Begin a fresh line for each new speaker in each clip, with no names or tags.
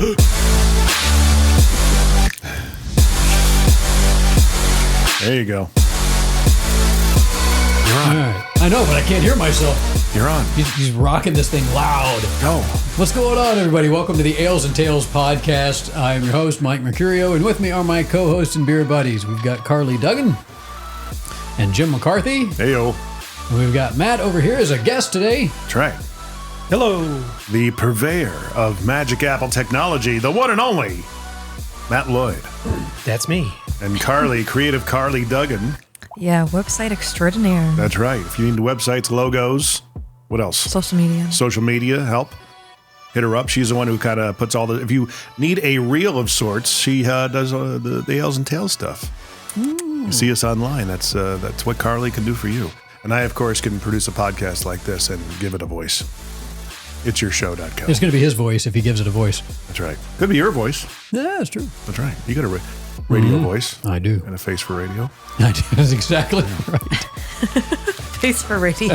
There you go.
You're on.
All right. I know, but I can't hear myself.
You're on.
He's rocking this thing loud.
Go.
What's going on, everybody? Welcome to the Ales and Tales podcast. I'm your host, Mike Mercurio, and with me are my co-hosts and beer buddies. We've got Carly Duggan and Jim McCarthy.
Heyo.
And we've got Matt over here as a guest today.
That's right.
Hello.
The purveyor of Magic Apple technology, the one and only Matt Lloyd.
That's me.
And Carly, creative Carly Duggan.
Yeah, website extraordinaire.
That's right. If you need websites, logos, what else?
Social media.
Social media, help. Hit her up. She's the one who kind of puts all the... If you need a reel of sorts, she does the Ales and Tales stuff. You see us online. That's what Carly can do for you. And I, of course, can produce a podcast like this and give it a voice. It's yourshow.com.
It's going to be his voice if he gives it a voice.
That's right. Could be your voice.
Yeah, that's true.
That's right. You got a radio voice.
I do.
And a face for radio.
I do. That's exactly right.
Face for radio.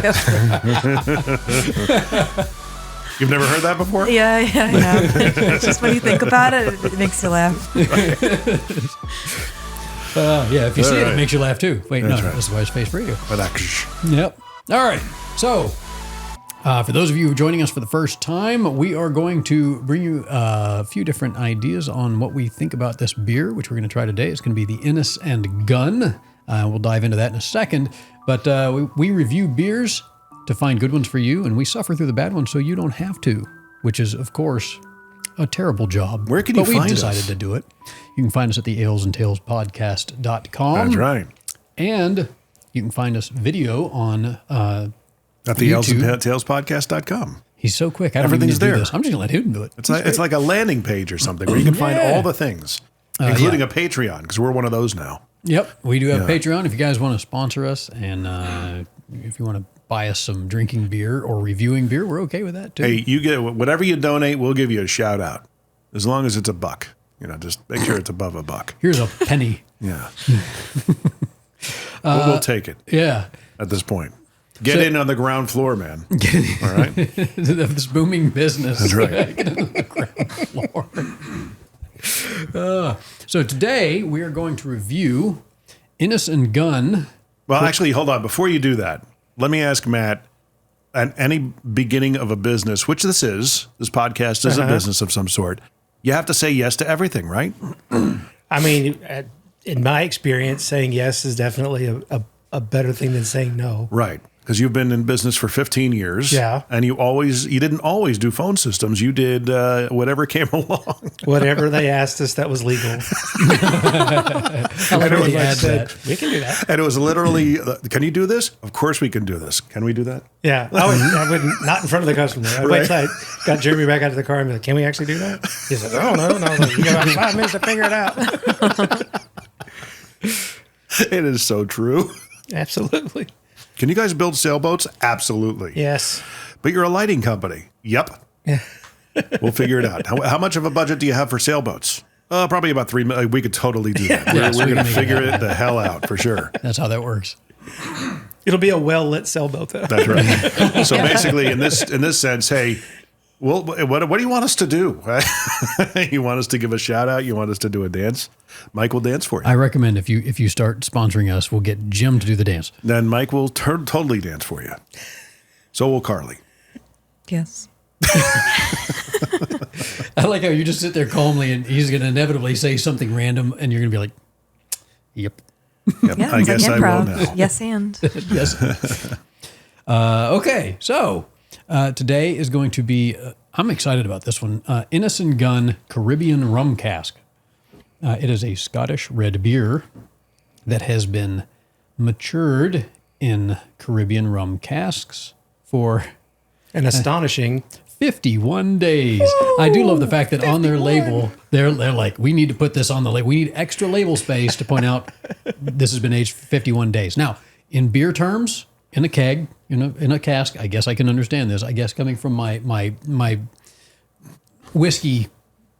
You've never heard that before?
Yeah, I have. It's just when you think about it, it makes you laugh.
Yeah, if you see it,
right.
it makes you laugh too. Wait,
That's
no,
right.
that's why it's face for radio.
But
Yep. All right. So, for those of you joining us for the first time, we are going to bring you a few different ideas on what we think about this beer, which we're going to try today. It's going to be the Innis and Gunn. We'll dive into that in a second. But we review beers to find good ones for you, and we suffer through the bad ones so you don't have to, which is, of course, a terrible job.
Where can you find us?
But we decided to do it. You can find us at the alesandtalespodcast.com.
that's right.
And you can find us video on
At the
YouTube.
alesandtalespodcast.com.
He's so quick. I don't
Everything's
even need to do
there.
this. I'm just going to let him do it.
It's like a landing page or something where you can find
Yeah.
all the things, including a Patreon, because we're one of those now.
Yep. We do have
Yeah.
Patreon. If you guys want to sponsor us and if you want to buy us some drinking beer or reviewing beer, we're okay with that too.
Hey, you get whatever you donate, we'll give you a shout out, as long as it's $1. Just make sure it's above $1.
Here's a penny.
Yeah. We'll take it
Yeah.
at this point. Get in on the ground floor, man. All right.
This booming business.
That's right.
Get into the ground floor. So today we are going to review Innis and Gunn.
Well, actually, hold on. Before you do that, let me ask Matt, at any beginning of a business, which this podcast is a business of some sort, you have to say yes to everything, right?
I mean, in my experience, saying yes is definitely a better thing than saying no.
Right. Because you've been in business for 15 years.
Yeah.
And you didn't always do phone systems. You did whatever came along.
Whatever they asked us that was legal.
I like how he adds that.
We can do that.
And it was literally, can you do this? Of course we can do this. Can we do that?
Yeah. I would not in front of the customer. I'd wait till I got Jeremy back out of the car and be like, can we actually do that? He said, oh, no. I was like, you got about 5 minutes to figure it out.
It is so true.
Absolutely.
Can you guys build sailboats? Absolutely.
Yes.
But you're a lighting company. Yep.
Yeah.
We'll figure it out. How much of a budget do you have for sailboats? Probably about $3 million. We could totally do that.
Yes,
we're
we
going to
can make
figure
it
it the hell out for sure.
That's how that works.
It'll be a well-lit sailboat, though.
That's right. So basically, in this sense, hey, well, what do you want us to do? You want us to give a shout out? You want us to do a dance? Mike will dance for you.
I recommend if you start sponsoring us, we'll get Jim to do the dance.
Then Mike will totally dance for you. So will Carly.
Yes.
I like how you just sit there calmly and he's going to inevitably say something random and you're going to be like, yep.
Yep,
Yeah,
I
it's
guess
like
I will
improv.
now.
Yes, and.
Yes. Okay, so today is going to be, I'm excited about this one, Innis and Gunn Caribbean Rum Cask. It is a Scottish red beer that has been matured in Caribbean rum casks for
An astonishing
51 days. I do love the fact that on their label, they're like, we need to put this on the label. We need extra label space to point out this has been aged 51 days. Now, in beer terms, in a keg, in a cask, I guess I can understand this. I guess coming from my whiskey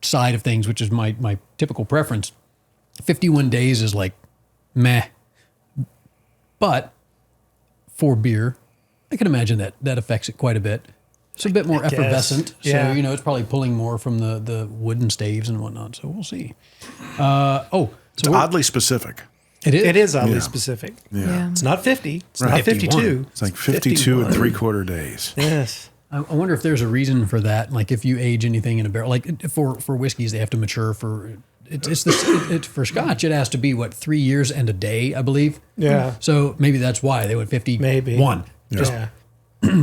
side of things, which is my typical preference, 51 days is like meh. But for beer, I can imagine that affects it quite a bit. It's a bit more
guess.
effervescent.
Yeah.
So, it's probably pulling more from the wooden staves and whatnot. So we'll see.
It's oddly specific.
It is.
It is oddly specific.
Yeah.
It's not 50. It's
Right.
not 52.
It's like 52 and 3/4 days.
Yes.
I wonder if there's a reason for that. Like if you age anything in a barrel, like for whiskeys, they have to mature for. For Scotch, it has to be 3 years and a day, I believe.
Yeah.
So maybe that's why they went 51.
Maybe.
Yeah.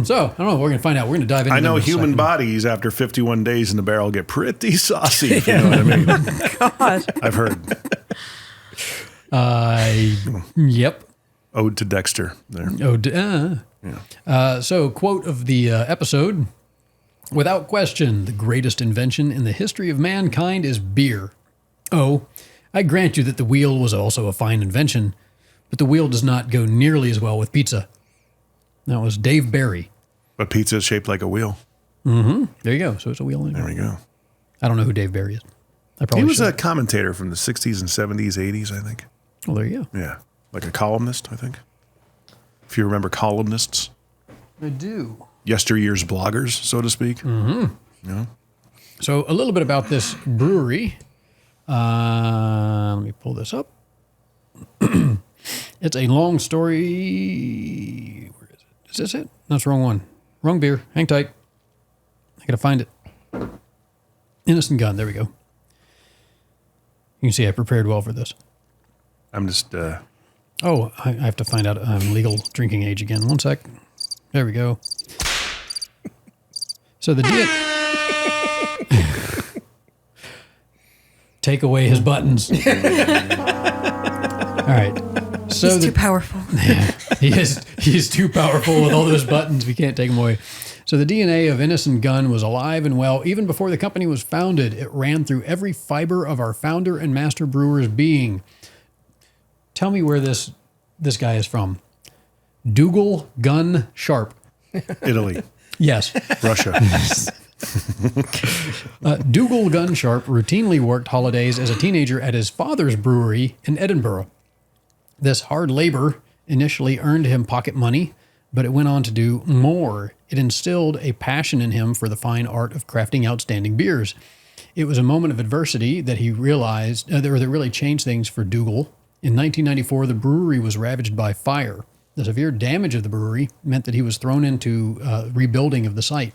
So I don't know. We're going to find out. We're going to dive into.
I know
them in a
human
second.
bodies after 51 days in the barrel get pretty saucy, if you know what I mean.
God.
I've heard.
Yep.
Ode to Dexter there.
So, quote of the episode: "Without question, the greatest invention in the history of mankind is beer. Oh, I grant you that the wheel was also a fine invention, but the wheel does not go nearly as well with pizza." That was Dave Barry.
But pizza is shaped like a wheel.
There you go. So it's a wheel.
There we go.
I don't know who Dave Barry is. I probably
He was
should.
a commentator from the 60s and 70s, 80s, I think.
Well, there you go.
Yeah. Like a columnist, I think. If you remember columnists.
I do.
Yesteryear's bloggers, so to speak.
So a little bit about this brewery. Let me pull this up. It's a long story. Where is it? Is this it? That's the wrong one. Wrong beer. Hang tight. I gotta find it. Innis and Gunn. There we go. You can see I prepared well for this.
I'm just,
Oh, I have to find out I'm legal drinking age again. One sec. There we go. So the take away his buttons. All right. So
He's too powerful.
he's too powerful with all those buttons. We can't take him away. So the DNA of Innis and Gunn was alive and well even before the company was founded. It ran through every fiber of our founder and master brewer's being. Tell me where this guy is from. Dougal Gunn Sharp.
Italy,
Yes.
Russia.
Dougal Gunn Sharp routinely worked holidays as a teenager at his father's brewery in Edinburgh. This hard labor initially earned him pocket money, but it went on to do more. It instilled a passion in him for the fine art of crafting outstanding beers. It was a moment of adversity that he realized, that really changed things for Dougal. In 1994, the brewery was ravaged by fire. The severe damage of the brewery meant that he was thrown into rebuilding of the site.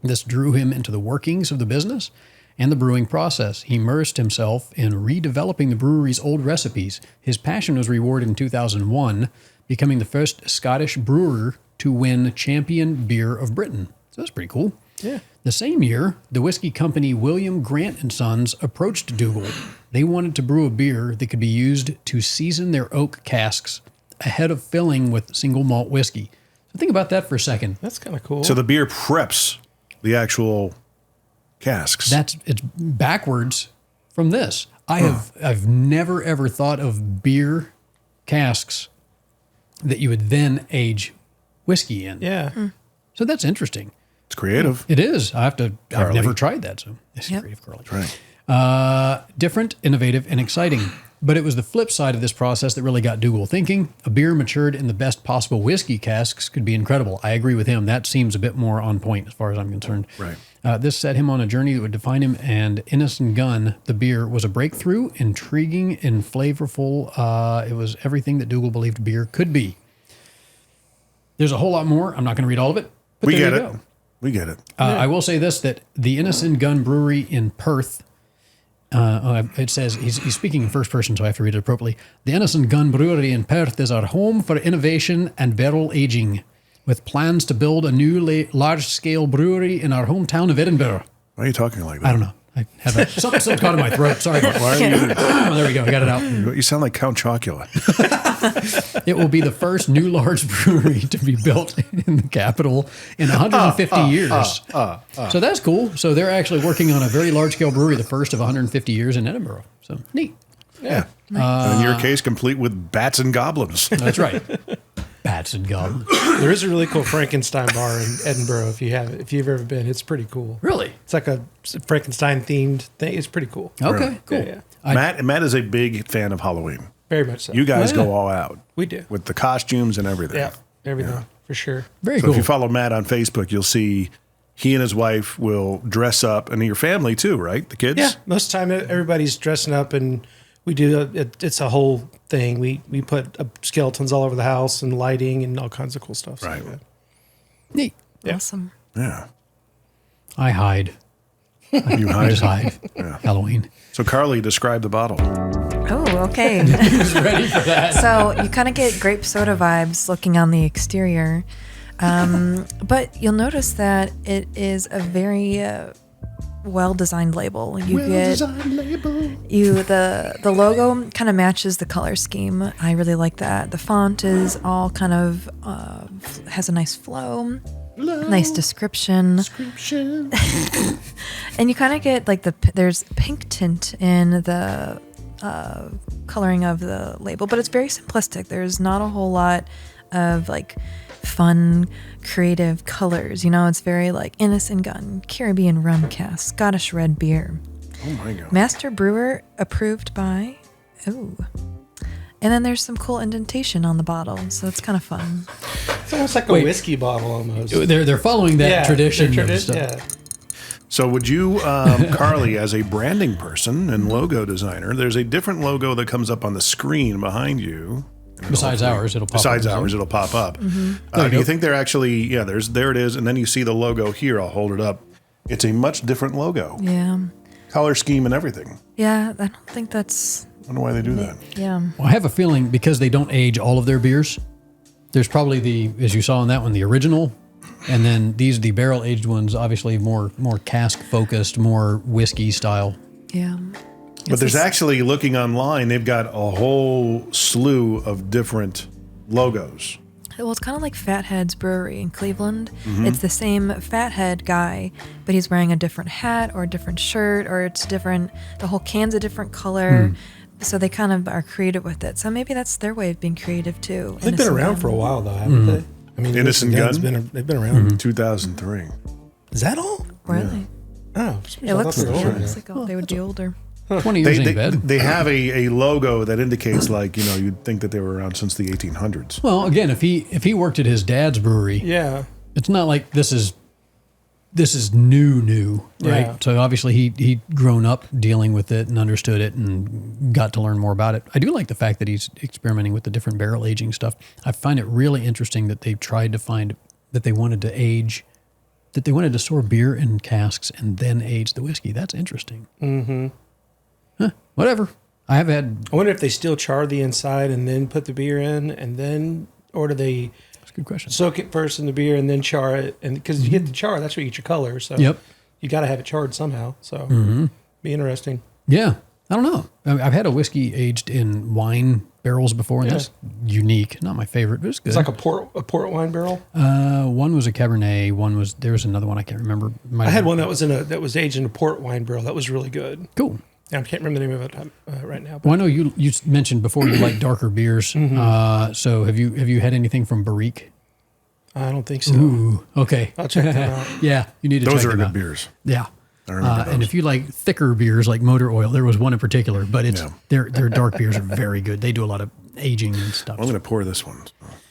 This drew him into the workings of the business and the brewing process. He immersed himself in redeveloping the brewery's old recipes. His passion was rewarded in 2001, becoming the first Scottish brewer to win Champion Beer of Britain. So that's pretty cool.
Yeah.
The same year, the whiskey company William Grant and Sons approached Dougal. They wanted to brew a beer that could be used to season their oak casks ahead of filling with single malt whiskey. So think about that for a second.
That's kind of cool.
So the beer preps the actual casks.
It's backwards from this. I've never ever thought of beer casks that you would then age whiskey in.
yeah.
So that's interesting.
It's creative.
It is. I've
Carly.
never tried that. So it's
Yep.
creative, Carly.
Right.
Different, innovative, and exciting. But it was the flip side of this process that really got Dougal thinking. A beer matured in the best possible whiskey casks could be incredible. I agree with him. That seems a bit more on point as far as I'm concerned.
Right.
This set him on a journey that would define him, and Innis and Gunn, the beer, was a breakthrough, intriguing, and flavorful. It was everything that Dougal believed beer could be. There's a whole lot more. I'm not going to read all of it. But
We
there
get
you
it.
go.
We get it.
I will say this, that the Innis and Gunn Brewery in Perth, it says, he's speaking in first person, so I have to read it appropriately. The Innis and Gunn Brewery in Perth is our home for innovation and barrel aging, with plans to build a new large-scale brewery in our hometown of Edinburgh.
Why are you talking like that?
I don't know. I have something caught in my throat. Sorry.
Why are you?
Oh, there we go. I got it out.
You sound like Count Chocula.
It will be the first new large brewery to be built in the capital in 150 years. So that's cool. So they're actually working on a very large-scale brewery, the first of 150 years in Edinburgh. So neat.
Yeah. And in your case, complete with bats and goblins.
That's right. Bats and goblins.
There is a really cool Frankenstein bar in Edinburgh. If you've ever been, it's pretty cool.
Really?
It's like a Frankenstein themed thing. It's pretty cool.
Okay, cool.
Yeah, yeah.
Matt is a big fan of Halloween.
Very much so.
You guys
Yeah.
go all out.
We do.
With the costumes and everything.
Yeah, everything for sure.
Very
So
cool.
if you follow Matt on Facebook, you'll see he and his wife will dress up, and your family too, right? The kids?
Yeah, most of the time everybody's dressing up, and we do. It's a whole thing. We put skeletons all over the house and lighting and all kinds of cool stuff.
Right.
So,
Neat.
Yeah.
Awesome.
Yeah.
I hide.
You
I
hide.
just hide. Halloween.
So Carly, describe the bottle.
Oh, okay.
Who's ready for that?
So you kind of get grape soda vibes looking on the exterior. But you'll notice that it is a very well-designed label. The logo kind of matches the color scheme. I really like that. The font is all kind of has a nice flow. Nice description. And you kind of get like there's pink tint in the coloring of the label, but it's very simplistic. There's not a whole lot of like fun, creative colors. You know, it's very like Innis and Gunn, Caribbean rum cask, Scottish red beer.
Oh my God.
Master brewer approved by. Oh. And then there's some cool indentation on the bottle, so it's kind of fun.
it's almost like a whiskey bottle almost.
They're following that tradition. Of stuff.
Yeah.
So would you, Carly, as a branding person and logo designer, there's a different logo that comes up on the screen behind you.
Besides ours, it'll pop up.
Besides ours, it'll pop up. Do you think they're actually, there it is, and then you see the logo here. I'll hold it up. It's a much different logo.
Yeah.
Color scheme and everything.
Yeah, I don't think that's...
I wonder why they do that.
Yeah.
Well, I have a feeling because they don't age all of their beers, there's probably as you saw in that one, the original, and then the barrel aged ones, obviously more cask focused, more whiskey style.
Yeah.
But there's actually, looking online, they've got a whole slew of different logos.
Well, it's kind of like Fathead's Brewery in Cleveland. It's the same Fathead guy, but he's wearing a different hat or a different shirt, or it's different. The whole can's a different color. So they kind of are creative with it. So maybe that's their way of being creative too.
They've been around for a while though, haven't they? I mean,
Innis and
Gunn's
Gunn?
they've been around.
2003.
Is that all?
Really?
Oh,
It looks like they would be older.
20 years ain't bad.
They have a logo that indicates, like, you'd think that they were around since the 1800s.
Well, again, if he worked at his dad's brewery,
Yeah.
it's not like this is new, right?
Yeah.
So obviously he'd grown up dealing with it and understood it and got to learn more about it. I do like the fact that he's experimenting with the different barrel aging stuff. I find it really interesting that they've tried to find that they wanted to store beer in casks and then age the whiskey. That's interesting. Mm-hmm. Huh, whatever. I
wonder if they still char the inside and then put the beer in, and then, or do they
That's a good question.
soak it first in the beer and then char it? And because you get the char, that's where you get your color. So
Yep.
you got to have it charred somehow. So be interesting.
Yeah. I don't know. I've had a whiskey aged in wine barrels before, and that's unique. Not my favorite, but it's good.
It's like a port wine barrel.
One was a Cabernet. There was another one I can't remember.
I had one that was aged in a port wine barrel. That was really good.
Cool.
I can't remember the name of it right now. But.
Well, I know you mentioned before you like darker beers. So have you had anything from Barrique?
I don't think so.
Ooh, okay.
I'll check them out.
Yeah, you need to
Those
check
are
them
good
out.
beers.
Yeah.
I remember
And
those.
if you like thicker beers like motor oil, there was one in particular, but
Yeah.
their dark beers are very good. They do a lot of aging and stuff.
I'm going to pour this one.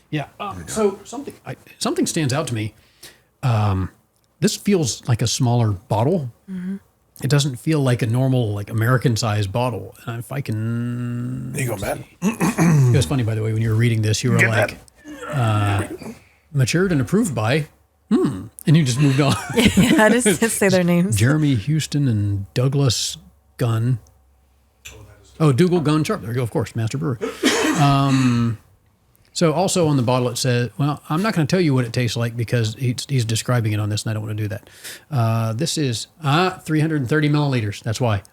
Yeah. So something stands out to me. This feels like a smaller bottle. It doesn't feel like a normal, like American-sized bottle. And if I can,
There you go, Matt.
it was funny, by the way, when you were reading this, you were
Get
like, matured and approved by, and you just moved on.
Yeah, I just say their names.
Jeremy Houston and Douglas Gunn. Oh, Dougal Gunn Sharp. There you go, of course, Master Brewer. So also on the bottle it says, well, I'm not going to tell you what it tastes like because he's describing it on this and I don't want to do that. This is 330 milliliters. That's why.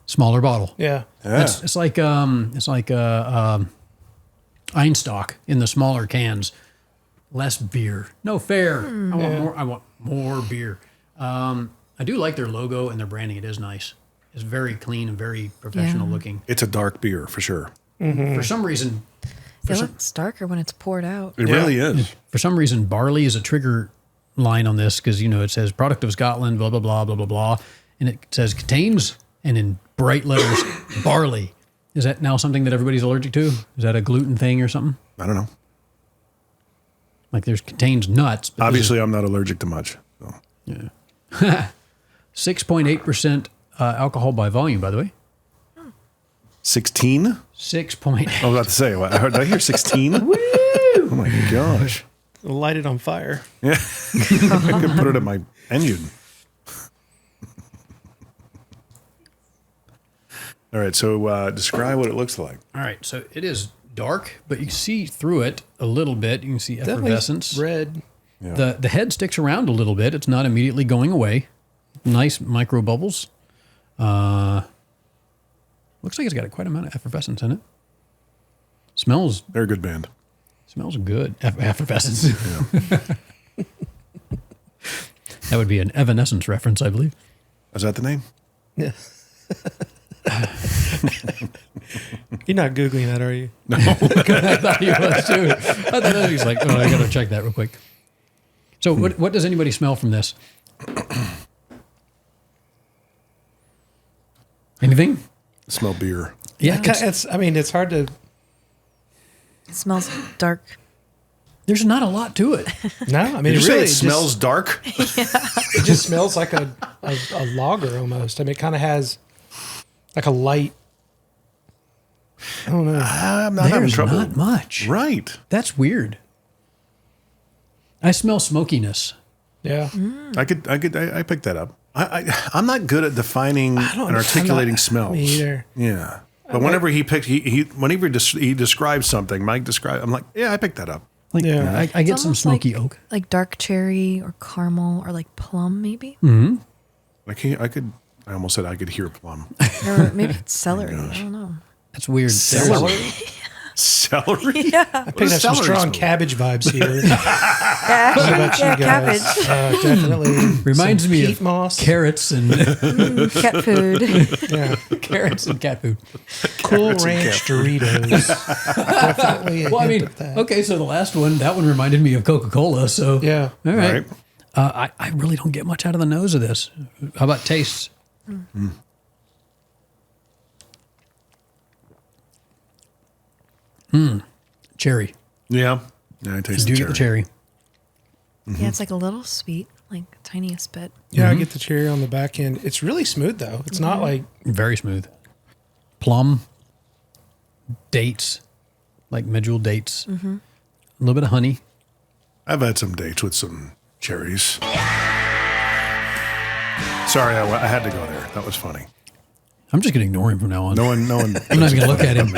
Smaller bottle.
Yeah.
It's like Einstock in the smaller cans. Less beer. No fair. I want more beer. I do like their logo and their branding. It is nice. It's very clean and very professional looking.
It's a dark beer for sure.
For some reason,
It looks darker when it's poured out.
It really is.
for some reason, barley is a trigger line on this because, it says product of Scotland, blah, blah, blah, blah, blah, blah. And it says contains, and in bright letters, barley. Is that now something that everybody's allergic to? Is that a gluten thing or something?
I don't know.
Like contains nuts. But
Obviously, I'm not allergic to much. So.
6.8% alcohol by volume, by the way.
16?
6.
I was about to say, did I hear 16? Oh my gosh.
Light it on fire.
Yeah. I could put it in my engine. All right, so describe what it looks like.
All right, so it is dark, but you can see through it a little bit. You can see effervescence.
Red.
Yeah.
The head sticks around a little bit. It's not immediately going away. Nice micro bubbles. Looks like it's got quite a amount of effervescence in it. Smells
They're a good band.
good. Effervescence. Yeah. That would be an Evanescence reference, I believe.
Is that the name?
Yeah. You're not Googling that, are you?
I thought he was too. I thought he was like, oh, I got to check that real quick. So what does anybody smell from this? Anything?
Smell beer.
Yeah.
It's hard to.
It smells dark.
There's not a lot to it.
No, I mean,
Did you
it
say
really
it smells dark?
It just smells like a lager almost. I mean, it kind of has like a light. I don't know.
I'm not having
There's
trouble.
not much.
Right.
That's weird. I smell smokiness.
Yeah.
I picked that up. I'm not good at defining and articulating smells.
Me either.
Yeah. But whenever he describes something, Mike describes, I'm like, yeah, I picked that up.
Like,
Yeah.
I
It's
get some
almost
smoky oak.
like dark cherry or caramel or like plum, maybe.
I almost said I could hear plum.
Or maybe it's celery. I don't know.
That's weird.
Celery? Celery?
Yeah.
I picked up some
celery
strong
smell?
cabbage vibes here.
Actually,
about you
yeah,
guys?
cabbage.
Reminds
Definitely. some
me
peat
of
moss.
carrots and
Cat food.
Yeah.
carrots and cat food.
Cool Ranch Doritos. Definitely.
Well, I mean, okay, so the last one, that one reminded me of Coca-Cola. So
Yeah.
all right.
Right.
I really don't get much out of the nose of this. How about tastes? Cherry.
Yeah. Yeah, I taste
Do
the
get the
cherry.
cherry.
Yeah, it's like a little sweet, like tiniest bit.
Yeah, I get the cherry on the back end. It's really smooth though. It's not like
Very smooth. Plum. Dates. Like medjool dates. A little bit of honey.
I've had some dates with some cherries. Sorry, I had to go there. That was funny.
I'm just going to ignore him from now on.
No one.
I'm not even going to look at him.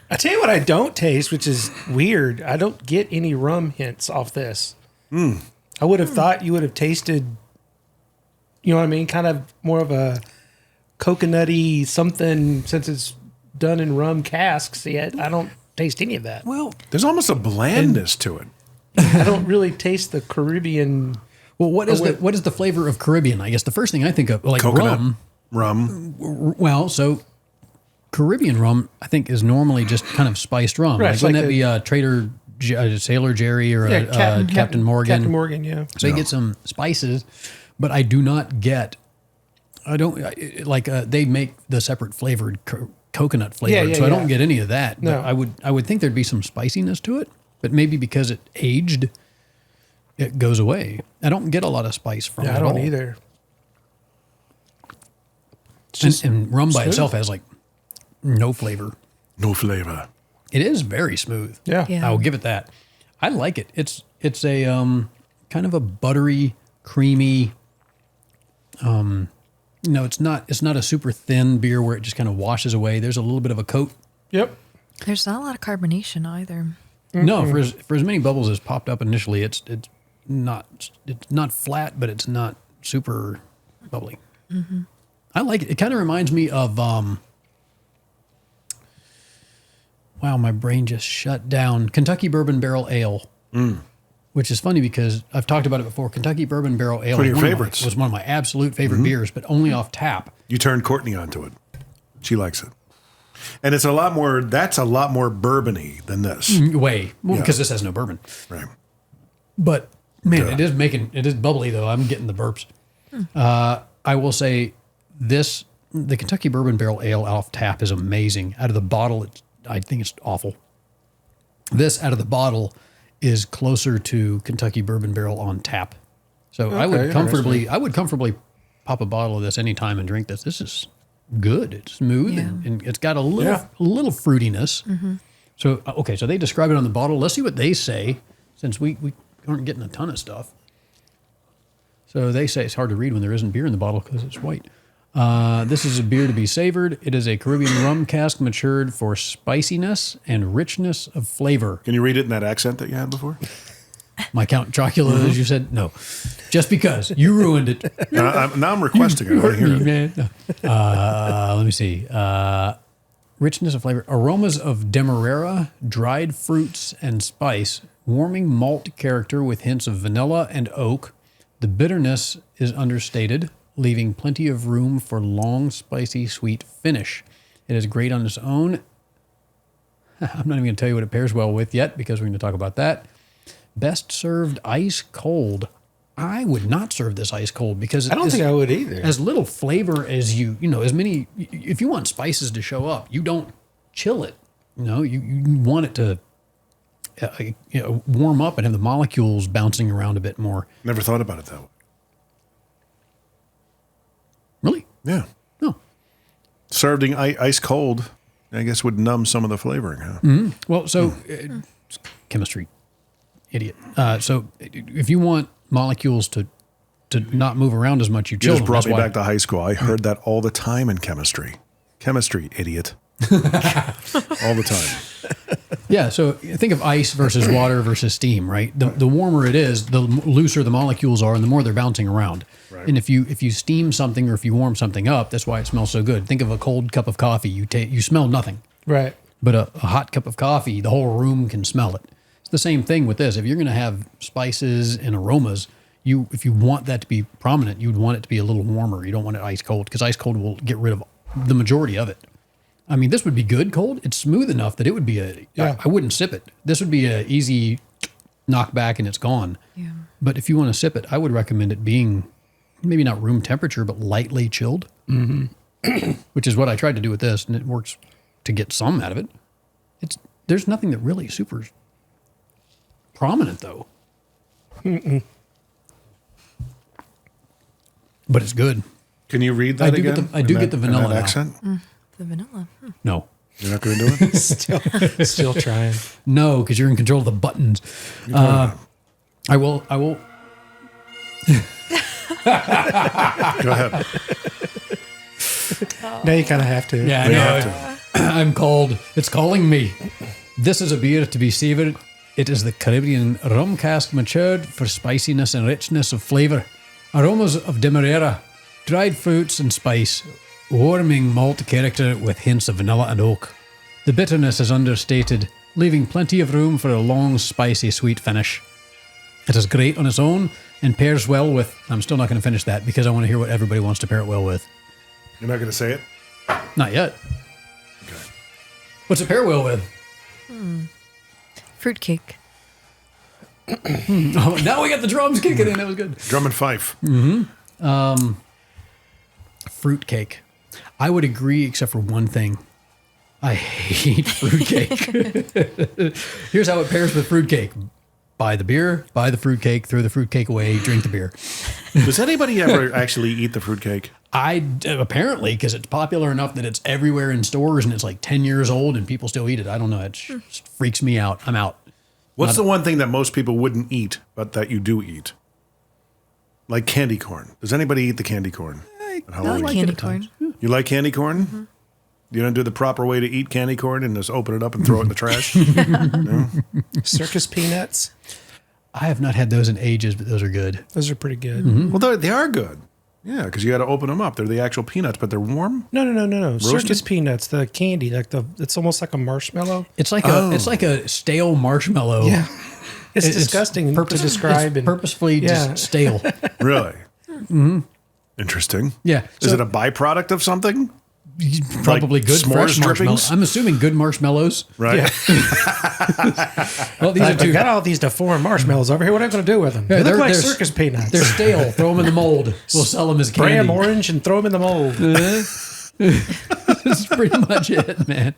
I tell you what I don't taste, which is weird. I don't get any rum hints off this. I would have thought you would have tasted, you know what I mean? Kind of more of a coconutty something since it's done in rum casks. Yet I don't taste any of that.
Well,
There's almost a blandness to it.
I don't really taste the Caribbean.
what is the flavor of Caribbean? I guess the first thing I think of, like
Coconut,
rum.
rum.
Well, so Caribbean rum, I think, is normally just kind of spiced rum.
Right,
Like,
it's
wouldn't
like
that be Sailor Jerry or Captain Morgan?
Captain Morgan, yeah.
So you get some spices, but I do not get. They make the separate flavored coconut flavored,
Yeah,
so I don't
yeah.
get any of that.
No.
But I would think there'd be some spiciness to it, but maybe because it aged, it goes away. I don't get a lot of spice from it.
I
at
don't
all.
either.
And rum by
smooth.
itself has like no flavor.
No flavor.
It is very smooth.
Yeah.
Yeah.
I will give it that. I like it. It's a kind of a buttery, creamy. No, it's not a super thin beer where it just kind of washes away. There's a little bit of a coat.
Yep.
There's not a lot of carbonation either.
No, for as many bubbles as popped up initially, it's not flat, but it's not super bubbly. I like it. It kind of reminds me of wow, my brain just shut down. Kentucky Bourbon Barrel Ale, which is funny because I've talked about it before. Kentucky Bourbon Barrel Ale
One of your
was
favorites.
was one of my absolute favorite beers, but only off tap.
You turned Courtney onto it. She likes it. And it's that's a lot more bourbony than this.
Way, because
Yeah.
this has no bourbon.
Right.
But man,
Duh.
it is bubbly though. I'm getting the burps. I will say the Kentucky Bourbon Barrel Ale off tap is amazing. Out of the bottle, I think it's awful. This out of the bottle is closer to Kentucky Bourbon Barrel on tap. So I would comfortably pop a bottle of this anytime and drink this. This is good. It's smooth and it's got a little fruitiness. So so they describe it on the bottle. Let's see what they say, since we aren't getting a ton of stuff. So they say it's hard to read when there isn't beer in the bottle because it's white. This is a beer to be savored. It is a Caribbean rum cask matured for spiciness and richness of flavor.
Can you read it in that accent that you had before?
My Count Dracula, as you said, no. Just because. You ruined it.
Now I'm requesting it. I want to hear it.
Man. Let me see. Richness of flavor. Aromas of demerara, dried fruits and spice, warming malt character with hints of vanilla and oak. The bitterness is understated, leaving plenty of room for long, spicy, sweet finish. It is great on its own. I'm not even going to tell you what it pairs well with yet, because we're going to talk about that. Best served ice cold. I would not serve this ice cold because
I don't think I would either.
As little flavor as as many. If you want spices to show up, you don't chill it. You want it to warm up and have the molecules bouncing around a bit more.
Never thought about it that way.
Really?
Yeah.
No.
Served in ice cold, I guess, would numb some of the flavoring. Huh?
Mm-hmm. Well, so chemistry. Idiot. So if you want molecules to not move around as much, you chill
just
them.
brought
That's
me
why-
back to high school. I heard that all the time in chemistry. Chemistry, idiot. All the time.
Yeah, so think of ice versus water versus steam, right? The warmer it is, the looser the molecules are, and the more they're bouncing around.
Right.
And if you steam something or if you warm something up, that's why it smells so good. Think of a cold cup of coffee. You smell nothing.
Right.
But a hot cup of coffee, the whole room can smell it. It's the same thing with this. If you're going to have spices and aromas, if you want that to be prominent, you'd want it to be a little warmer. You don't want it ice cold, because ice cold will get rid of the majority of it. I mean, this would be good cold. It's smooth enough that it would be I wouldn't sip it. This would be a easy knock back and it's gone.
Yeah.
But if you want to sip it, I would recommend it being maybe not room temperature, but lightly chilled, which is what I tried to do with this, and it works to get some out of it. There's nothing that really super prominent though. But it's good.
Can you read that again?
I do get the vanilla
in that
now.
accent.
The vanilla.
No.
You're not going to do it?
Still trying.
No, because you're in control of the buttons. I will.
Go ahead.
Now you kind of have to.
Yeah, I
We
know.
have to.
I'm called. It's calling me. This is a beer to be savored. It is the Caribbean rum cask matured for spiciness and richness of flavor. Aromas of demerara, dried fruits and spice, warming malt character with hints of vanilla and oak. The bitterness is understated, leaving plenty of room for a long, spicy, sweet finish. It is great on its own and pairs well with... I'm still not going to finish that because I want to hear what everybody wants to pair it well with.
You're not going to say it?
Not yet.
Okay.
What's it pair well with?
Fruitcake.
Oh, now we got the drums kicking in. That was good.
Drum and fife.
Fruitcake. I would agree, except for one thing. I hate fruitcake. Here's how it pairs with fruitcake. Buy the beer, buy the fruitcake, throw the fruitcake away, drink the beer.
Does anybody ever actually eat the fruitcake?
Apparently, because it's popular enough that it's everywhere in stores and it's like 10 years old and people still eat it. I don't know. It just freaks me out. I'm out.
What's the one thing that most people wouldn't eat, but that you do eat? Like candy corn. Does anybody eat the candy corn? at Halloween?
like it
Candy
at times.
corn.
You like candy corn? Mm-hmm. You don't do the proper way to eat candy corn and just open it up and throw it in the trash? No?
Circus peanuts.
I have not had those in ages, but those are good.
Those are pretty good.
Mm-hmm.
Well, they are good. Yeah, because you got to open them up. They're the actual peanuts, but they're warm.
No. Circus
Roasted?
peanuts, the candy, it's almost like a marshmallow.
It's like it's like a stale marshmallow.
Yeah. It's disgusting to describe.
It's purposefully just stale.
Really? Interesting.
Yeah.
Is
So-
it a byproduct of something?
Probably
Like
good
s'mores
fresh marshmallows.
drippings?
I'm assuming good marshmallows.
Right.
Yeah.
Well, these are
I
two.
got all these deformed marshmallows over here. What am I going to do with them?
Yeah,
They look like
they're-
circus peanuts.
They're stale. Throw them in the mold. We'll sell them as
Spray
candy.
them orange and throw them in the mold.
That's pretty much it, man.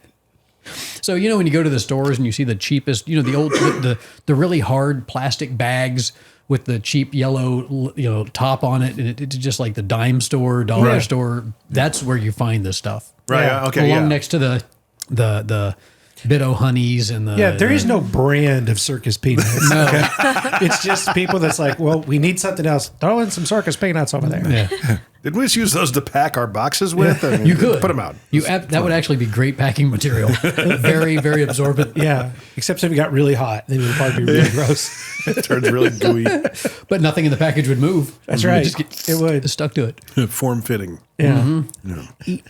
So, when you go to the stores and you see the cheapest, the old, the really hard plastic bags with the cheap yellow, top on it, and it's just like the dime store, dollar store. That's where you find this stuff.
Right.
Yeah.
Okay.
Along next to the Bitto honeys and the
there is no brand of circus peanuts.
No.
Okay? It's just people that's like, well, we need something else. Throw in some circus peanuts over there.
Yeah.
Did we just use those to pack our boxes with? I mean,
You could
put them out.
That would actually be great packing material. Very, very absorbent.
Yeah, except if it got really hot, then it would probably be really gross.
It turns really gooey,
But nothing in the package would move.
That's right.
Just get
It would.
stuck to it.
form fitting.
Yeah.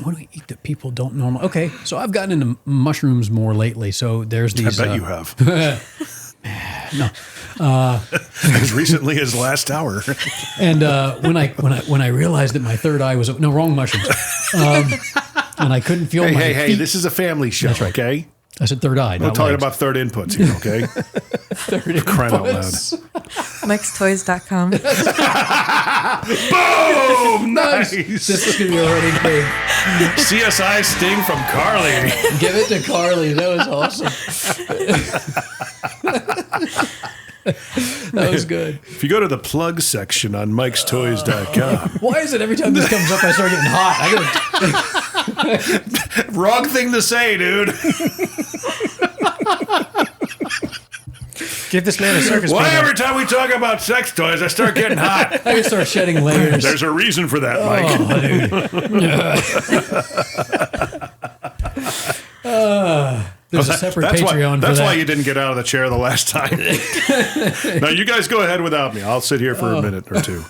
What do we eat that people don't normally? Okay, so I've gotten into mushrooms more lately. So there's these.
I bet you have. As recently as last hour.
And when I realized that my third eye was wrong mushrooms, and I couldn't feel my
Hey,
feet.
this is a family show, okay?
I said third eye.
We're
Not
talking
legs.
about third inputs here, okay?
third
Crying out loud.
Mike'sToys.com.
Boom! Nice!
This is gonna be a running thing.
CSI sting from Carly.
Give it to Carly. That was awesome. That was good.
If you go to the plug section on Mike'sToys.com.
Why is it every time this comes up, I start getting hot?
Wrong thing to say, dude.
Give this man a circus
Why
peanut.
every time we talk about sex toys, I start getting hot?
I can start shedding layers.
There's a reason for that, Mike.
There's a separate
That's
Patreon
why,
for
that's
that.
why you didn't get out of the chair the last time. Now, you guys go ahead without me. I'll sit here for a minute or two.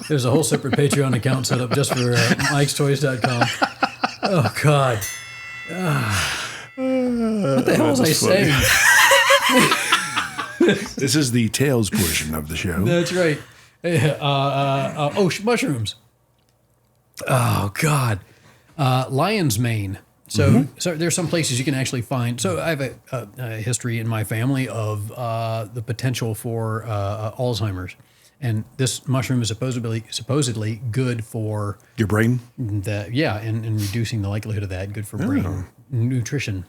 There's a whole separate Patreon account set up just for Mike'sToys.com. Oh, God. What the hell was I saying?
This is the Tales portion of the show.
That's right. Mushrooms. Oh, God. Lion's mane. So there's some places you can actually find. So I have a history in my family of the potential for Alzheimer's. And this mushroom is supposedly good for
Your brain?
that. Yeah, and reducing the likelihood of that. Good for brain nutrition.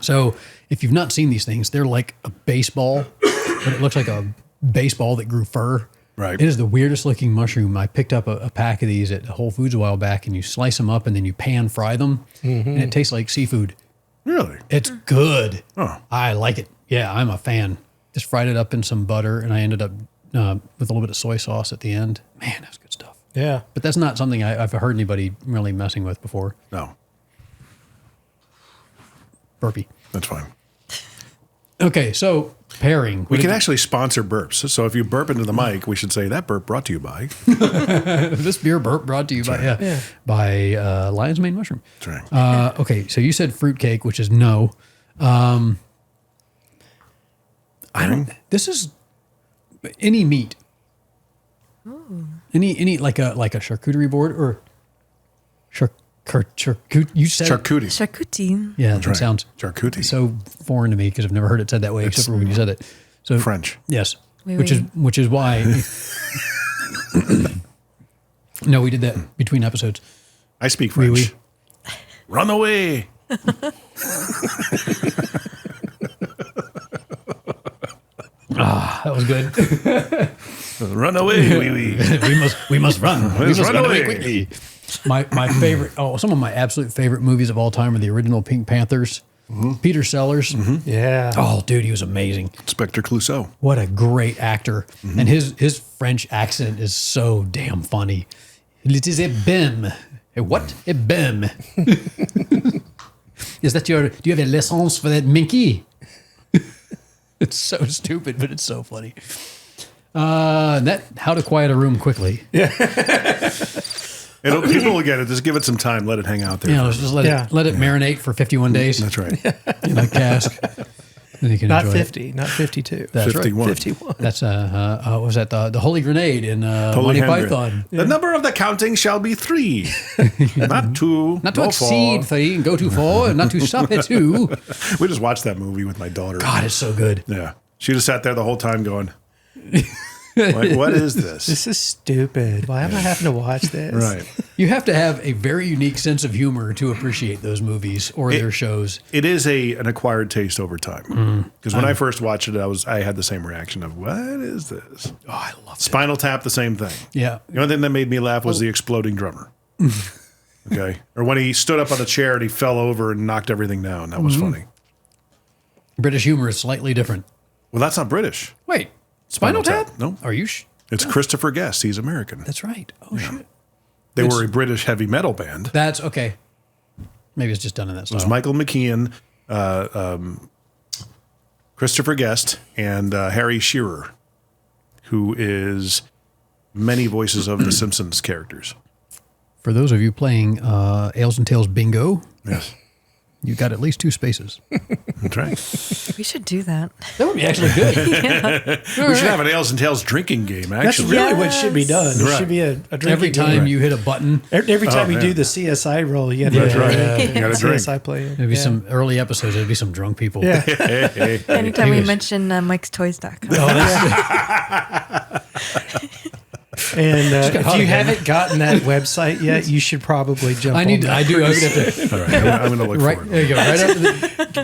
So if you've not seen these things, they're like a baseball, but it looks like a baseball that grew fur.
Right.
It is the weirdest looking mushroom. I picked up a pack of these at Whole Foods a while back, and you slice them up and then you pan fry them, and it tastes like seafood.
Really?
It's good.
Oh.
I like it. Yeah, I'm a fan. Just fried it up in some butter, and I ended up with a little bit of soy sauce at the end. Man, that's good stuff.
Yeah.
But that's not something I've heard anybody really messing with before.
No.
Burpee.
That's fine.
Okay, so pairing.
We can actually sponsor burps. So if you burp into the mic, we should say that burp brought to you by.
This beer burp brought to you by Lion's Mane Mushroom.
That's right.
Okay, so you said fruitcake, which is no. I don't. This is any meat. Any like a charcuterie board or charcuterie. You said
Charcuterie.
Charcuterie.
Yeah, that
right.
sounds
Charcuterie.
so foreign to me because I've never heard it said that way except for when you said it. So
French.
Yes,
Oui,
which
oui.
is why. No, we did that between episodes.
I speak French.
Oui,
Run away.
That was good.
Run away. Oui, oui.
we must run. We
Let's
must
run
run
away.
away quickly. My favorite. Some of my absolute favorite movies of all time are the original Pink Panthers. Peter Sellers.
Yeah.
Oh, dude, he was amazing.
Inspector Clouseau.
What a great actor. And his French accent is so damn funny. It is a bim. A what? A bim. Is that do you have a license for that minky? It's so stupid, but it's so funny. That How to Quiet a Room Quickly.
People will get it. Just give it some time. Let it hang out there.
You know, just let it marinate for 51 days
That's right.
in a cask. Then you can
Not
enjoy
50, not 52.
That's
51.
51.
That's what was that the Holy Grenade in Monty
Henry.
Python?
The number of the counting shall be 3, not 2,
Not to
no
exceed
4.
3 and go too far, and not to stop at 2.
We just watched that movie with my daughter.
God, it's so good.
Yeah. She just sat there the whole time going, What is this?
This is stupid. Why am I having to watch this?
Right.
You have to have a very unique sense of humor to appreciate those movies or their shows.
It is an acquired taste over time. Because when I first watched it, I had the same reaction of, what is this?
Oh, I love it.
Spinal Tap, the same thing.
Yeah.
The only thing that made me laugh was the exploding drummer. Okay. Or when he stood up on a chair and he fell over and knocked everything down. That was funny.
British humor is slightly different.
Well, that's not British.
Wait, Spinal
Spinal
Tap?
Tap, no.
Are you
It's Christopher Guest. He's American.
That's right. Oh, shit.
They were a British heavy metal band.
That's okay. Maybe it's just done in that
It was
style.
Michael McKean, Christopher Guest, and Harry Shearer, who is many voices of the Simpsons characters.
For those of you playing Ales and Tales Bingo,
Yes.
you got at least 2 spaces.
That's right.
We should do that.
That would be actually good.
We should have an Ales and Tales drinking game,
That's
actually.
really what should be done. There
Right.
should be a drinking
Every time
game.
you hit a button,
Every time you
man.
do the CSI roll, you have to
That's
have
right.
a
You gotta drink.
CSI play.
there'd be some early episodes, there'd be some drunk people.
Yeah.
Anytime we
Anyways.
mention Mike'sToys.com.
And if
hot
you
again.
haven't gotten that website yet, you should probably jump
I
on that.
I'm gonna have to,
All right, I'm going to look
right,
for it.
there you go, right after the,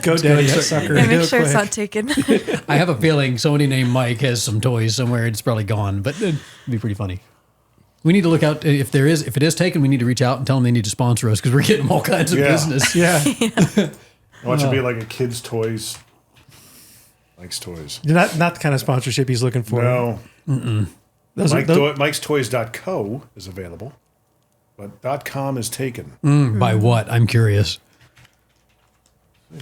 GoDaddy that sucker.
Yeah,
real
make sure it's
quick.
not taken.
I have a feeling somebody named Mike has some toys somewhere. It's probably gone, but it'd be pretty funny. We need to look out if it is taken. We need to reach out and tell them they need to sponsor us because we're getting all kinds of
Yeah.
business.
Yeah.
I want you to be like a kid's toys. Mike's Toys.
Not the kind of sponsorship he's looking for.
No.
Those are, those,
Mike'sToys.co is available, but .com is taken.
By what? I'm curious. You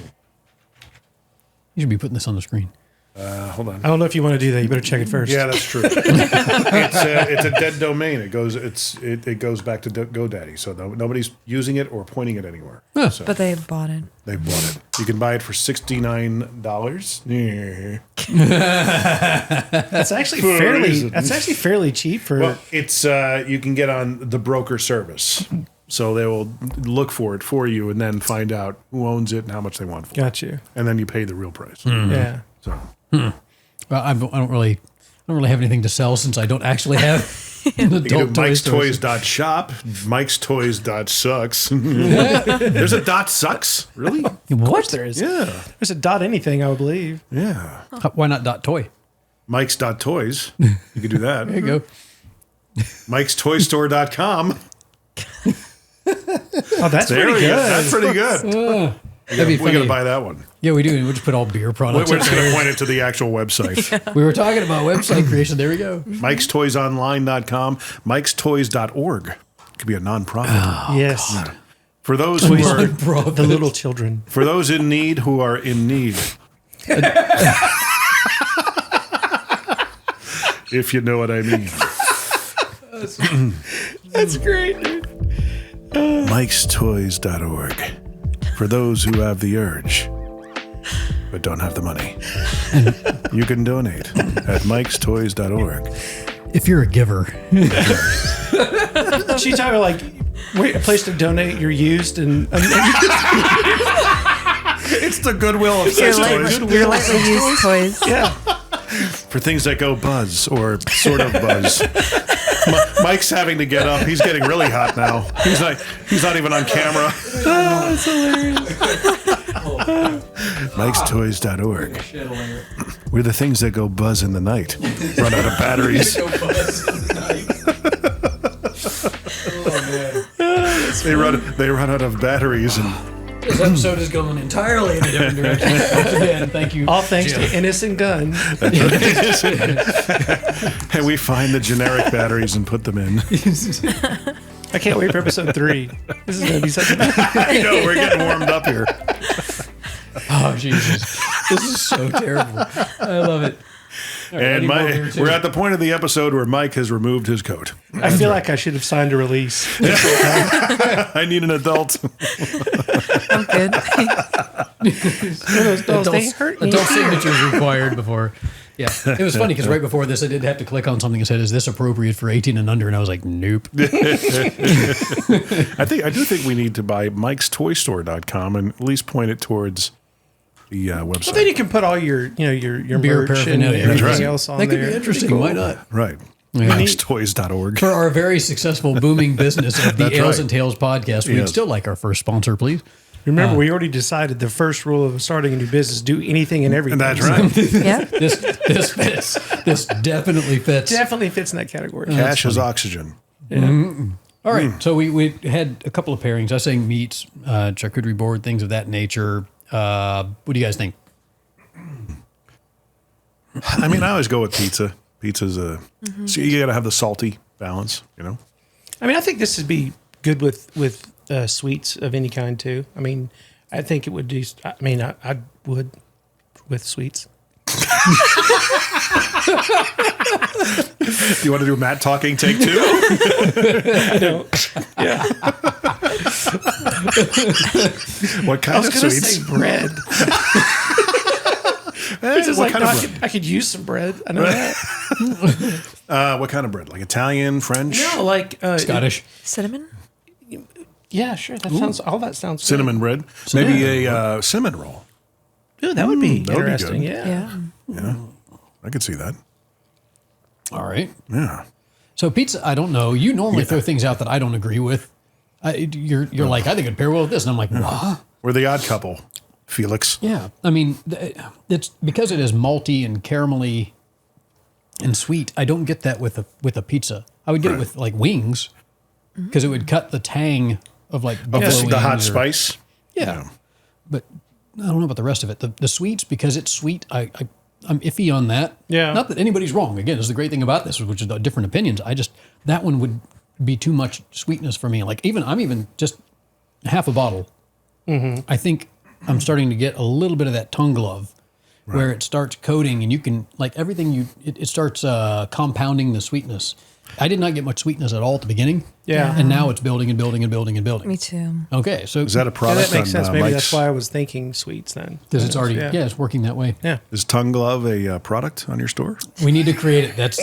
should be putting this on the screen.
Hold on.
I don't know if you want to do that. You better check it first.
Yeah, that's true. It's a dead domain. It goes back to GoDaddy, so nobody's using it or pointing it anywhere. So
But they bought it.
they bought it. You can buy it for $69. Yeah.
That's actually
For a
fairly.
reason.
That's actually fairly cheap for.
Well, it's you can get on the broker service, so they will look for it for you and then find out who owns it and how much they want for it,
got you.
and then you pay the real price.
Yeah.
So
Well, I don't really have anything to sell since I don't actually have an
you can do
adult toy stores.
Mike'sToys.shop, Mike'sToys.sucks. There's a .sucks, really?
Of course there is.
Yeah,
There's a dot anything, I would believe.
yeah.
Why not .toy?
Mike's.toys. You could do that.
There you go.
Mike'sToyStore.com.
Oh, that's
There
pretty
we go.
good.
That's pretty good.
That'd be
We're going
funny.
to buy that one.
Yeah, we do. And we'll just put all beer
We're
products.
just
up
going
there.
to point it to the actual website.
We were talking about website creation. There we go.
Mike'sToysOnline.com, Mike'sToys.org. It could be a nonprofit.
Yes.
For those who
Toys
are,
for the little children.
for those in need who are in need. If you know what I mean.
That's great, dude.
Mike'sToys.org. For those who have the urge, but don't have the money. You can donate at Mike'sToys.org.
If you're a giver,
She talking about like a place to donate your used and
It's the Goodwill of
Your
sex toys.
lightly used toys.
yeah.
For things that go buzz or sort of buzz. Mike's having to get up. He's getting really hot now. He's not even on camera. Mike'sToys.org. We're the things that go buzz in the night. Run out of batteries. They run out of batteries and
this episode is going entirely in a different direction. Once again, thank you.
All thanks to Innis and Gunn.
and we find the generic batteries and put them in.
I can't wait for episode 3. This is gonna be such a
I know, we're getting warmed up here.
Oh, Jesus. This is so terrible. I love it. All right, I
And
need more beer, too.
we're at the point of the episode where Mike has removed his coat.
I feel like I should have signed a release.
I need an adult.
I'm good.
They hurt me.
Adult signatures required before. Yeah, it was funny because right before this, I did have to click on something that said, "Is this appropriate for 18 and under?" And I was like, "Nope."
I do think we need to buy Mike'sToyStore.com and at least point it towards the website.
Well, then you can put all your your
Beer
merch and
paraphernalia.
everything
That's right.
else on
That could
there.
be interesting.
Pretty
Why
cool.
not?
Right.
Yeah.
MixToys.org.
For our very successful booming business of the
That's
Ales
right.
and Tales podcast, we'd
Yes.
still like our first sponsor, please.
Remember, we already decided the first rule of starting a new business: do anything and everything.
And that's right.
Yeah.
This fits. This definitely fits.
Definitely fits in that category.
Cash is oxygen.
All right. So we had a couple of pairings. I was saying meats, charcuterie board, things of that nature. What do you guys think?
I mean, I always go with pizza. Pizza's so you got to have the salty balance,
I mean, I think this would be good with sweets of any kind too. I mean, I think it would do. I mean, I would with sweets.
Do you want to do Matt talking take 2?
I don't. Yeah.
What
I
kind
was
of
gonna
sweets?
say bread. It's just
what
like
kind
no,
of bread?
I could use some bread. I know that.
What kind of bread? Like Italian, French,
No, like
Scottish.
Cinnamon?
Yeah, sure. That sounds. All that sounds. good.
cinnamon bread, maybe a cinnamon roll.
Ooh, that would be
that would be
interesting.
good.
Yeah.
Yeah.
I could see that.
All right.
Yeah.
So pizza, I don't know. You normally throw things out that I don't agree with. You're like, I think it'd pair well with this. And I'm like, what?
We're the odd couple, Felix.
Yeah. I mean, it's because it is malty and caramelly and sweet. I don't get that with a pizza. I would get it with like wings because it would cut the tang of like buffalo
The hot
wings or-
spice.
Yeah. But I don't know about the rest of it. The sweets, because it's sweet, I'm iffy on that.
Yeah.
Not that anybody's wrong. Again, this is the great thing about this, which is the different opinions. That one would be too much sweetness for me. Like I'm even just half a bottle. I think I'm starting to get a little bit of that tongue glove where it starts coating and you can, like everything it starts compounding the sweetness. I did not get much sweetness at all at the beginning.
Yeah.
And now it's building and building and building and building.
Me too.
Okay. So
Is that a
Yeah,
product
that makes
on
sense. Maybe
Mike's?
that's why I was thinking sweets then.
because it's already,
Yeah.
it's working that way.
Yeah.
Is Tongue Glove a product on your store?
We need to create it. That's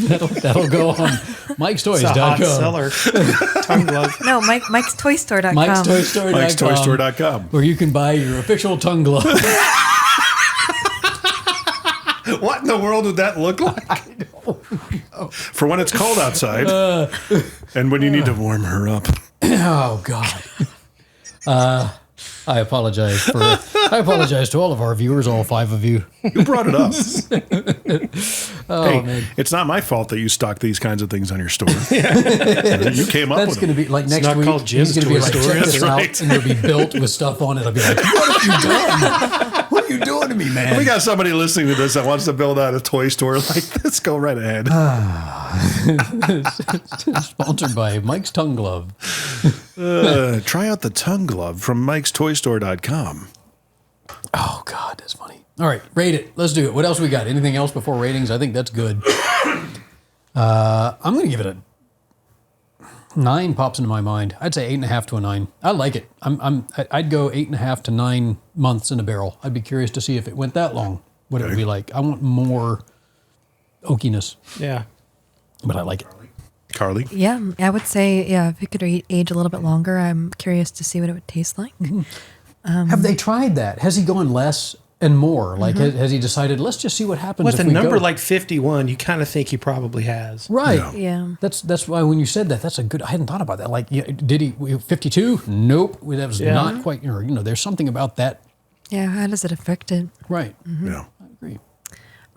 that'll go on
It's a hot
Mike'sToys.com.
seller. Tongue glove.
No, Mike's Toy Store.com.
Mike'sToyStore.com.
Mike'sToyStore.com.
Where you can buy your official tongue glove.
What in the world would that look like? For when it's cold outside and when you need to warm her up.
Oh God. I apologize to all of our viewers, all 5 of you.
You brought it up.
Oh man.
It's not my fault that you stock these kinds of things on your store. You came up
That's
with
going to
them.
be like next
not
week.
called Jim's
he's going to be
Toy
like,
Store.
check this
That's
out,
right.
and it'll be built with stuff on it. I'll be like, what have you done? What are you doing to me, man?
We got somebody listening to this that wants to build out a toy store like this. Go right ahead.
Sponsored by Mike's Tongue Glove.
Try out the Tongue Glove from Mike'sToyStore.com.
Oh God, that's funny. All right, rate it. Let's do it. What else we got? Anything else before ratings? I think that's good. I'm going to give it a 9. Pops into my mind. I'd say 8.5 to a 9. I like it. I'd go 8.5 to 9 months in a barrel. I'd be curious to see if it went that long. What it would be like. I want more oakiness,
Yeah.
but I like it.
Carly?
Yeah, I would say, if it could age a little bit longer, I'm curious to see what it would taste like.
Have they tried that? Has he gone less and more? Like, has he decided, let's just see what happens
With
if
a
we
number
go?
like 51, you kind of think he probably has.
Right.
Yeah.
Yeah.
That's why when you said that, that's a good. I hadn't thought about that. Like, did he 52? Nope, that was
Yeah.
not quite. There's something about that.
Yeah, how does it affect it?
Right.
Yeah.
I agree.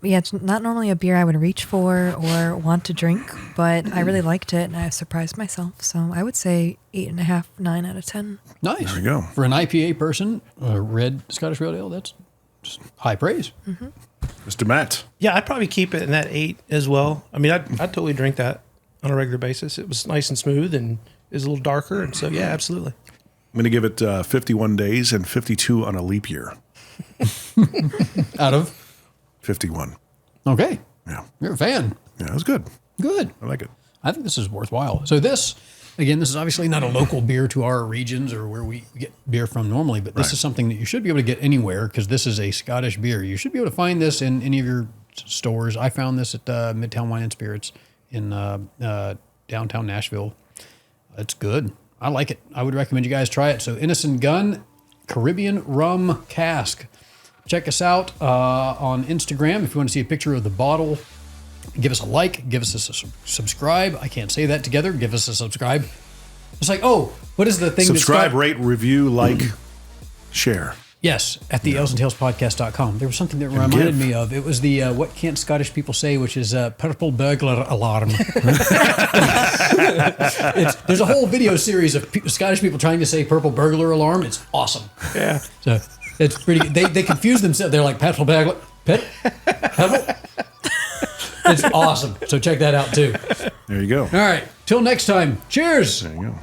Yeah, it's not normally a beer I would reach for or want to drink, but I really liked it and I surprised myself. So I would say 8.5, 9 out of 10.
Nice.
There you go.
For an IPA person, a red Scottish Red Ale, that's just high praise.
Mr. Matt.
Yeah, I'd probably keep it in that 8 as well. I mean, I'd totally drink that on a regular basis. It was nice and smooth and is a little darker. And so, yeah, absolutely.
I'm going to give it 51 days and 52 on a leap year.
Out of
51.
okay,
Yeah.
you're a fan.
Yeah, it was good.
Good.
I like it.
I think this is worthwhile. So this is obviously not a local beer to our regions or where we get beer from normally, but this
Right.
is something that you should be able to get anywhere because this is a Scottish beer. You should be able to find this in any of your stores. I found this at Midtown Wine and Spirits in downtown Nashville. It's good. I like it. I would recommend you guys try it. So Innis and Gunn, Caribbean Rum Cask. Check us out on Instagram if you want to see a picture of the bottle. Give us a like. Give us a subscribe. I can't say that together. Give us a subscribe. It's like, oh, what is the thing?
Subscribe, rate, review, like, share.
Yes, at the AilesandTalesPodcast.com. There was something that reminded me of. It was the what can't Scottish people say, which is purple burglar alarm. There's a whole video series of Scottish people trying to say purple burglar alarm. It's awesome.
Yeah.
So it's pretty. They confuse themselves. They're like purple burglar. Purple. It's awesome. So check that out too.
There you go.
All right. Till next time. Cheers.
There you go.